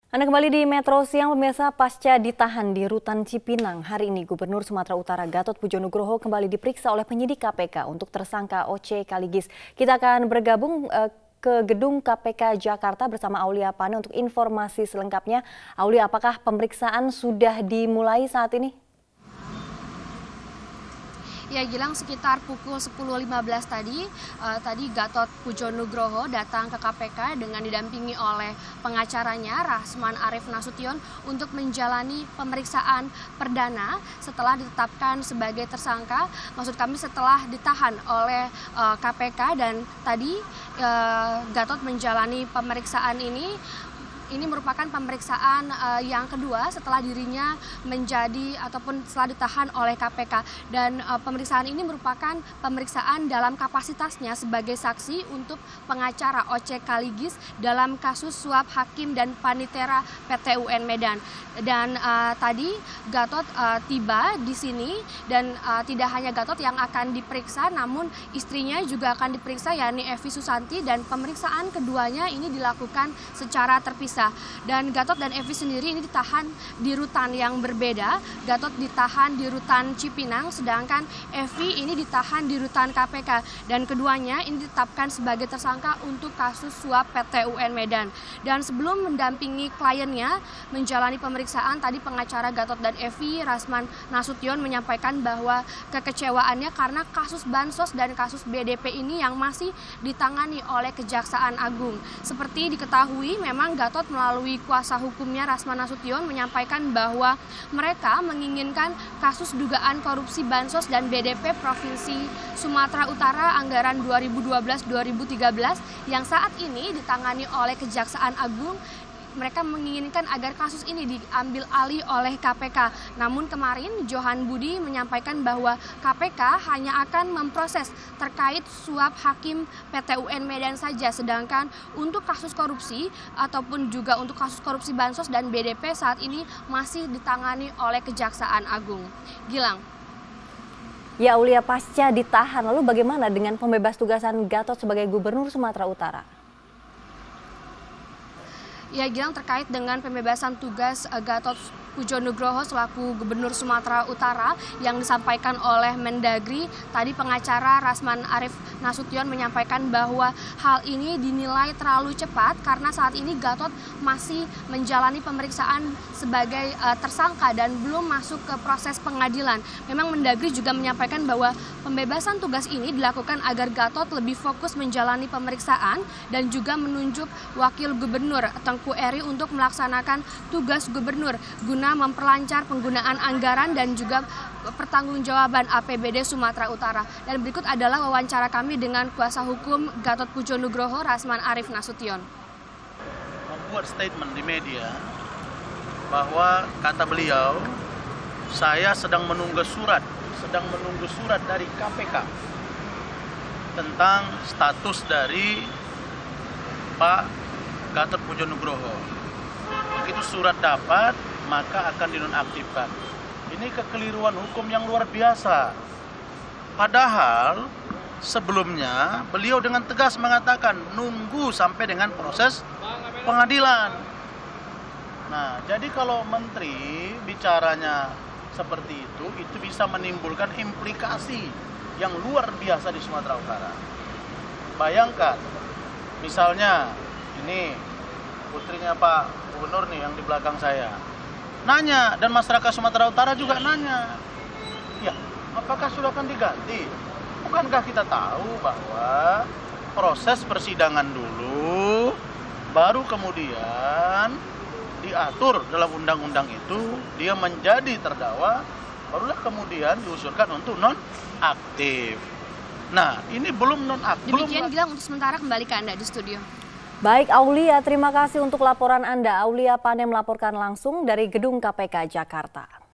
Anda kembali di Metro Siang, pemirsa. Pasca ditahan di Rutan Cipinang, hari ini Gubernur Sumatera Utara Gatot Pujo Nugroho kembali diperiksa oleh penyidik KPK untuk tersangka OC Kaligis. Kita akan bergabung ke gedung KPK Jakarta bersama Aulia Pane untuk informasi selengkapnya. Aulia, apakah pemeriksaan sudah dimulai saat ini? Ya, Gilang, sekitar pukul 10.15 tadi Gatot Pujo Nugroho datang ke KPK dengan didampingi oleh pengacaranya Rasman Arif Nasution untuk menjalani pemeriksaan perdana setelah ditetapkan sebagai tersangka. Maksud kami setelah ditahan oleh KPK, dan tadi Gatot menjalani pemeriksaan ini. Ini merupakan pemeriksaan yang kedua setelah dirinya menjadi ataupun setelah ditahan oleh KPK. Dan pemeriksaan ini merupakan pemeriksaan dalam kapasitasnya sebagai saksi untuk pengacara OC Kaligis dalam kasus suap hakim dan panitera PT UN Medan. Dan tadi Gatot tiba di sini, dan tidak hanya Gatot yang akan diperiksa, namun istrinya juga akan diperiksa, yakni Evi Susanti, dan pemeriksaan keduanya ini dilakukan secara terpisah. Dan Gatot dan Evi sendiri ini ditahan di rutan yang berbeda. Gatot ditahan di rutan Cipinang, sedangkan Evi ini ditahan di rutan KPK. Dan keduanya ini ditetapkan sebagai tersangka untuk kasus suap PT UN Medan. Dan sebelum mendampingi kliennya menjalani pemeriksaan, tadi pengacara Gatot dan Evi, Rasman Nasution, menyampaikan bahwa kekecewaannya karena kasus Bansos dan kasus BDP ini yang masih ditangani oleh Kejaksaan Agung. Seperti diketahui, memang Gatot melalui kuasa hukumnya Rasman Nasution menyampaikan bahwa mereka menginginkan kasus dugaan korupsi Bansos dan BDP Provinsi Sumatera Utara anggaran 2012-2013 yang saat ini ditangani oleh Kejaksaan Agung. Mereka menginginkan agar kasus ini diambil alih oleh KPK. Namun kemarin Johan Budi menyampaikan bahwa KPK hanya akan memproses terkait suap hakim PT UN Medan saja. Sedangkan untuk kasus korupsi ataupun juga untuk kasus korupsi Bansos dan BDP saat ini masih ditangani oleh Kejaksaan Agung. Gilang. Ya, Aulia, pasca ditahan, lalu bagaimana dengan pembebas tugasan Gatot sebagai Gubernur Sumatera Utara? Ya, Gilang, terkait dengan pembebasan tugas Gatot Pujo Nugroho selaku Gubernur Sumatera Utara yang disampaikan oleh Mendagri, tadi pengacara Rasman Arif Nasution menyampaikan bahwa hal ini dinilai terlalu cepat karena saat ini Gatot masih menjalani pemeriksaan sebagai tersangka dan belum masuk ke proses pengadilan. Memang Mendagri juga menyampaikan bahwa pembebasan tugas ini dilakukan agar Gatot lebih fokus menjalani pemeriksaan dan juga menunjuk Wakil Gubernur Tengku Eri untuk melaksanakan tugas gubernur guna memperlancar penggunaan anggaran dan juga pertanggungjawaban APBD Sumatera Utara. Dan berikut adalah wawancara kami dengan kuasa hukum Gatot Pujo Nugroho, Rasman Arif Nasution. Membuat statement di media bahwa kata beliau, saya sedang menunggu surat dari KPK tentang status dari Pak Gatot Pujo Nugroho. Begitu surat dapat, maka akan dinonaktifkan. Ini kekeliruan hukum yang luar biasa. Padahal sebelumnya beliau dengan tegas mengatakan nunggu sampai dengan proses pengadilan. Nah, jadi kalau menteri bicaranya seperti itu bisa menimbulkan implikasi yang luar biasa di Sumatera Utara. Bayangkan, misalnya ini putrinya Pak Gubernur nih yang di belakang saya nanya, dan masyarakat Sumatera Utara juga nanya, ya apakah sudah akan diganti? Bukankah kita tahu bahwa proses persidangan dulu, baru kemudian diatur dalam undang-undang itu dia menjadi terdakwa, barulah kemudian diusulkan untuk non-aktif. Nah, ini belum non-aktif. Demikian, Gilang, untuk sementara kembali ke Anda di studio. Baik, Aulia, terima kasih untuk laporan Anda. Aulia Pane melaporkan langsung dari gedung KPK Jakarta.